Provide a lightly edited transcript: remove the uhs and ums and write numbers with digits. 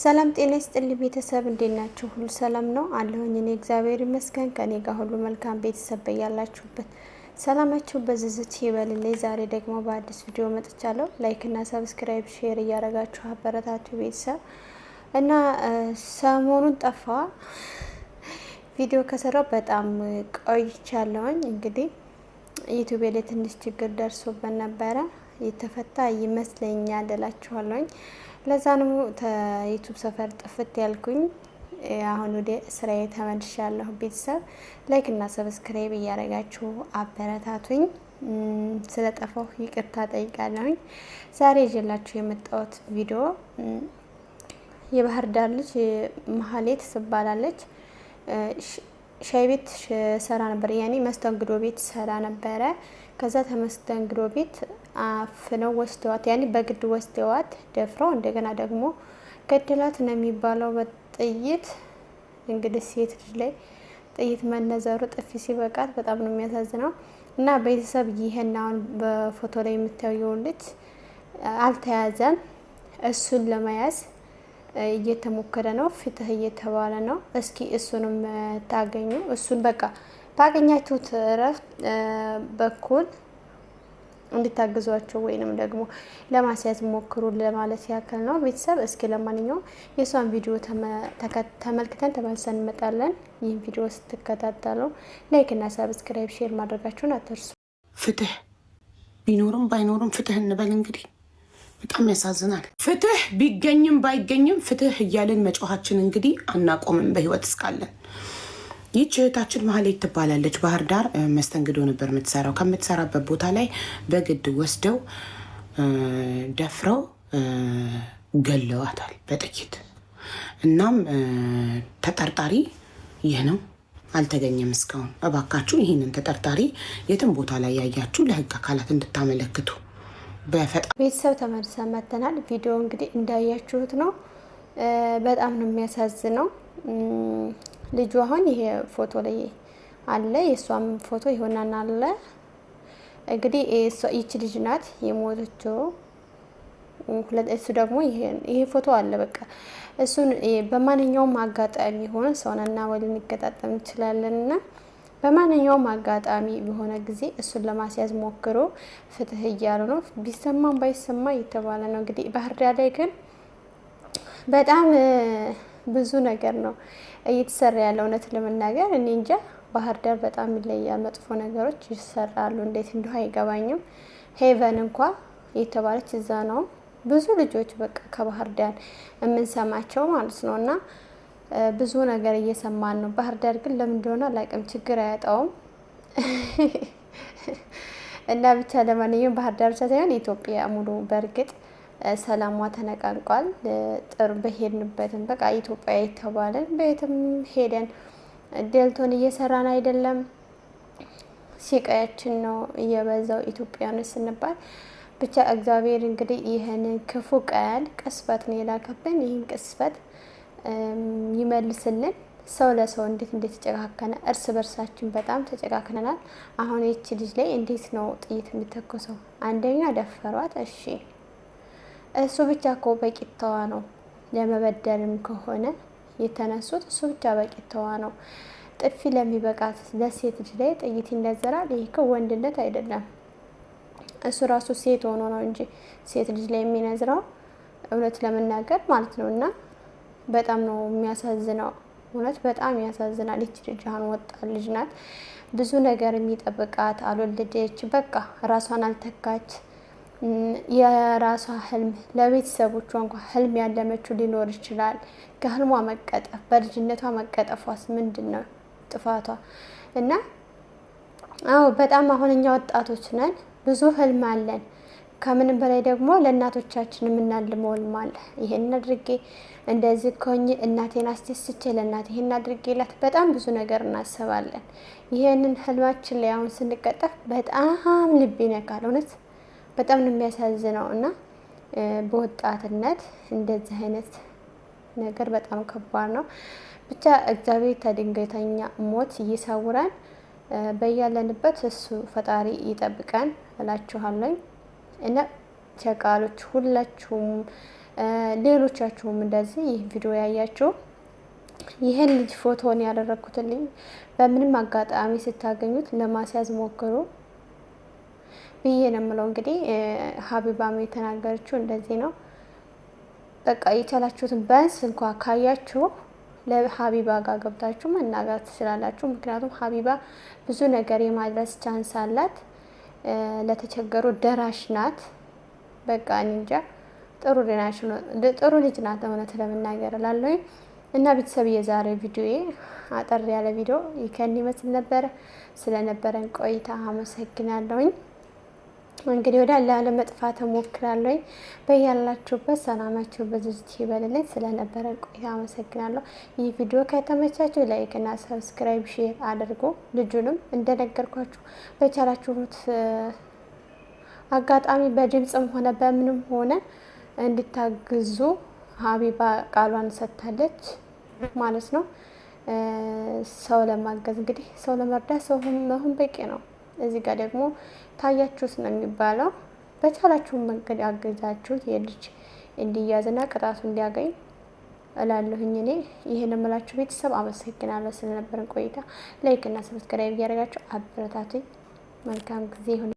ሰላም ጤና ይስጥልኝ ቤተሰብ እንዴት ናችሁ? ሁሉ ሰላም ነው አለሁኝ እኔ እግዚአብሔር ይመስገን ከኔ ጋር ሁሉ መልካም። ቤተሰብ በያላችሁበት ሰላማችሁ በዝዝት ይበልልኝ። ዛሬ ደግሞ በአዲስ ቪዲዮ መጥቻለሁ። ላይክ እና ሰብስክራይብ ሼር እያደረጋችሁ አበረታቱ ቤተሰብ እና ሰሞኑን ጠፋ ቪዲዮ ከሰራው በጣም ቆይቻለሁኝ። እንግዲህ ዩቲዩብ ላይ ትንሽ ችግር ደርሶበት ነበረ የተፈታ ይመስለኛል እላችኋለሁኝ። ለዛ ነው ዩቲዩብ ሰፈር ጥፍት ያልኩኝ። አሁን ወደ ስራዬ ተመልሻለሁ። ቤተሰብ ላይክ እና ሰብስክራይብ እያደረጋችሁ አበረታቱኝ። ስለጠፋሁ ይቅርታ ጠይቃለሁኝ። ዛሬ ይዤላችሁ የመጣሁት ቪዲዮ የባህር ዳር ልጅ መሀሌት ትባላለች። ሻይ ቤት ሰራ ነበር፣ ያኔ መስተንግዶ ቤት ሰራ ነበረ። ከዛ ተመስተንግዶ ቤት አፍነው ወስደዋት፣ ያኔ በግድ ወስደዋት ደፍረው እንደገና ደግሞ ገደላት ነው የሚባለው በጥይት። እንግዲህ ሴት ልጅ ላይ ጥይት መነዘሩ ጥፊ ሲበቃት በጣም ነው የሚያሳዝነው። እና ቤተሰብ ይሄን አሁን በፎቶ ላይ የምታየው ልጅ አልተያዘም። እሱን ለመያዝ እየተሞከረ ነው፣ ፍትህ እየተባለ ነው። እስኪ እሱንም ታገኙ፣ እሱን በቃ ባገኛችሁት በኩል እንድታግዟቸው ወይንም ደግሞ ለማስያዝ ሞክሩ ለማለት ያክል ነው ቤተሰብ። እስኪ ለማንኛውም የሷን ቪዲዮ ተመልክተን ተመልሰን እንመጣለን። ይህን ቪዲዮ ስትከታተሉ ላይክ እና ሰብስክራይብ ሼር ማድረጋችሁን አትርሱ። ፍትህ ቢኖርም ባይኖርም ፍትህ እንበል እንግዲህ። በጣም ያሳዝናል። ፍትህ ቢገኝም ባይገኝም ፍትህ እያልን መጮኻችን እንግዲህ አናቆምም በህይወት እስካለን። ይህች እህታችን መሀሌት ትባላለች። ባህር ዳር መስተንግዶ ነበር የምትሰራው። ከምትሰራበት ቦታ ላይ በግድ ወስደው ደፍረው ገለዋታል በጥይት። እናም ተጠርጣሪ ይህ ነው፣ አልተገኘም እስካሁን። እባካችሁ ይህንን ተጠርጣሪ የትም ቦታ ላይ ያያችሁ ለህግ አካላት እንድታመለክቱ ቤተሰብ ተመልሰን መጥተናል። ቪዲዮ እንግዲህ እንዳያችሁት ነው። በጣም ነው የሚያሳዝነው። ልጁ አሁን ይሄ ፎቶ ላይ አለ፣ የእሷም ፎቶ ይሆናል አለ። እንግዲህ ይቺ ልጅ ናት የሞተችው። እሱ ደግሞ ይሄ ፎቶ አለ። በቃ እሱን በማንኛውም አጋጣሚ ሆነ ሰውነና ወደ እንገጣጠም እንችላለን እና በማንኛውም አጋጣሚ በሆነ ጊዜ እሱን ለማስያዝ ሞክሮ ፍትህ እያሉ ነው። ቢሰማም ባይሰማ እየተባለ ነው። እንግዲህ ባህር ዳር ላይ ግን በጣም ብዙ ነገር ነው እየተሰራ ያለው። እውነት ለመናገር እኔ እንጃ፣ ባህር ዳር በጣም ይለያል። መጥፎ ነገሮች ይሰራሉ። እንዴት እንደሆነ አይገባኝም። ሄቨን እንኳ የተባለች እዛ ነው። ብዙ ልጆች በቃ ከባህር ዳር የምንሰማቸው ማለት ነው እና ብዙ ነገር እየሰማን ነው። ባህር ዳር ግን ለምን እንደሆነ አላውቅም፣ ችግር አያጣውም እና ብቻ ለማንኛውም ባህር ዳር ብቻ ሳይሆን ኢትዮጵያ ሙሉ በእርግጥ ሰላሟ ተነቃንቋል። ጥሩ በሄድንበትም በቃ ኢትዮጵያ የተባለን በየትም ሄደን ደልቶን እየሰራን አይደለም። ሲቃያችን ነው እየበዛው ኢትዮጵያኖች ስንባል። ብቻ እግዚአብሔር እንግዲህ ይህንን ክፉ ቀን ቅስበት ነው የላከብን። ይህን ቅስበት ይመልስልን። ሰው ለሰው እንዴት ተጨካከነ፣ እርስ በርሳችን በጣም ተጨካክነናል። አሁን ይቺ ልጅ ላይ እንዴት ነው ጥይት የሚተኮሰው? አንደኛ ደፈሯት። እሺ እሱ ብቻ እኮ በቂታዋ ነው። ለመበደልም ከሆነ የተነሱት እሱ ብቻ በቂታዋ ነው። ጥፊ ለሚበቃት ለሴት ልጅ ላይ ጥይት ይነዘራል። ይሄ እኮ ወንድነት አይደለም። እሱ ራሱ ሴት ሆኖ ነው እንጂ ሴት ልጅ ላይ የሚነዝረው እውነት ለመናገር ማለት ነው። እና በጣም ነው የሚያሳዝነው። እውነት በጣም ያሳዝናል። ይቺ ልጅ አሁን ወጣት ልጅ ናት። ብዙ ነገር የሚጠብቃት አልወለደች፣ በቃ ራሷን አልተካች። የራሷ ህልም ለቤተሰቦቿ እንኳን ህልም ያለመችው ሊኖር ይችላል። ከህልሟ መቀጠፍ፣ በልጅነቷ መቀጠፏስ ምንድን ነው ጥፋቷ? እና አዎ በጣም አሁን እኛ ወጣቶች ነን፣ ብዙ ህልም አለን። ከምንም በላይ ደግሞ ለእናቶቻችን የምናልመው ህልም አለ። ይሄን አድርጌ እንደዚህ ኮኝ እናቴን አስደስቼ ለእናቴ ይሄን አድርጌላት በጣም ብዙ ነገር እናስባለን። ይሄንን ህልማችን ላይ አሁን ስንቀጠፍ በጣም ልብ ይነካል። እውነት በጣም ነው የሚያሳዝነው። እና በወጣትነት እንደዚህ አይነት ነገር በጣም ከባድ ነው። ብቻ እግዚአብሔር ከድንገተኛ ሞት ይሰውረን። በያለንበት እሱ ፈጣሪ ይጠብቀን እላችኋለሁ። እና ቸቃሎች ሁላችሁም ሌሎቻችሁም እንደዚህ ይህ ቪዲዮ ያያችሁ ይህን ልጅ ፎቶን ያደረኩትልኝ በምንም አጋጣሚ ስታገኙት ለማስያዝ ሞክሩ ብዬ ነው የምለው። እንግዲህ ሀቢባም የተናገረችው እንደዚህ ነው። በቃ የቻላችሁትን ቢያንስ እንኳ ካያችሁ ለሀቢባ ጋር ገብታችሁ መናገር ትችላላችሁ። ምክንያቱም ሀቢባ ብዙ ነገር የማድረስ ቻንስ አላት። ለተቸገሩ ደራሽ ናት። በቃ እንጃ ጥሩ ልጅ ናት እውነት ለመናገር እላለሁ። እና ቤተሰብ የዛሬ ቪዲዮዬ አጠር ያለ ቪዲዮ ይከን ይመስል ነበረ። ስለነበረን ቆይታ አመሰግናለሁኝ። እንግዲህ ወደ ላለመጥፋት እሞክራለሁ። በያላችሁበት ሰላማችሁ በዝት ይበልልኝ። ስለነበረን ቆይታ አመሰግናለሁ። ይህ ቪዲዮ ከተመቻችሁ ላይክ እና ሰብስክራይብ ሼር አድርጉ። ልጁንም እንደነገርኳችሁ በቻላችሁት አጋጣሚ በድምጽም ሆነ በምንም ሆነ እንድታግዙ ሀቢባ ቃሏን ሰጥታለች ማለት ነው። ሰው ለማገዝ እንግዲህ ሰው ለመርዳት ሰው መሆን በቂ ነው። እዚህ ጋር ደግሞ ታያችሁት ነው የሚባለው። በቻላችሁ መንገድ አገዛችሁት የልጅ እንዲያዝና ቅጣቱ እንዲያገኝ እላለሁኝ። እኔ ይሄን እምላችሁ ቤተሰብ አመሰግናለሁ ስለነበረን ቆይታ። ላይክ እና ሰብስክራይብ እያደረጋችሁ አበረታቱኝ። መልካም ጊዜ ይሁን።